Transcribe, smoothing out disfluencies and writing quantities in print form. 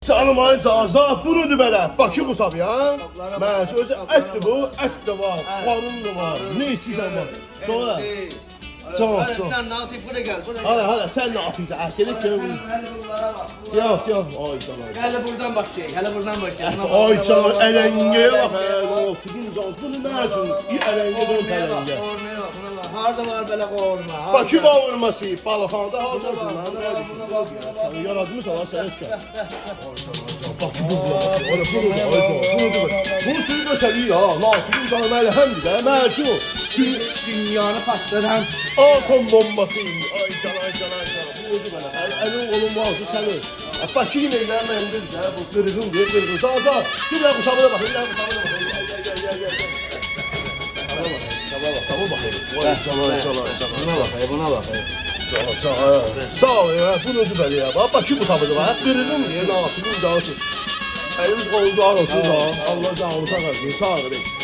Canım ay zat bunudur belə. Bakı bu tabii ya. Mən sözü ətdir bu, ət də var, qarın da var. Ne istəyirsən var. Sonra Tamam, tamam. Sen ne yapayım? Buraya gel. Buraya gel. Hala sen ne atıyorsun? Erkelik gibi. Hele bunlara bak. Yok yok. Ay canım. Hele buradan başlayayım. Hele buradan başlayayım. Ay canım elengeye bak. Otudun zat. Bunu ne için? Bir elenge dön elenge. Kornaya bak. Buna bak. Harda var böyle korna. Bakı bağırması. Balıkhanada harda Buna bak. var. Buna bak. Sen yaratmışsan lan sen etken. Ay canım. Bakı bu bula. Öyle bunu da. Ay canım. Bunu da. Bunu suyu döşeliyor ya. Nasılın canım elhamdülillah. Mersin o. Dünyanı patladan. Atom bombası indi. Ay canım ay canım ay canım. Bu oldu bana. Elin kolun varsa sen öl. Bakı yine gelmeyendir ya. Bu kırgın diye kırgın. Sağ. Bir daha kusamına bak. Bir daha kusamına bak. Gel. Tamam bakayım. Vay canım. Buna bak. Buna bak. Sağ ol ya. Bu oldu bana ya. Bak bakayım bu tabii var. Kırgın diye ne yapayım? Elimiz kolumuz ağrısın da. Allah canımıza kalsın. Sağ ol.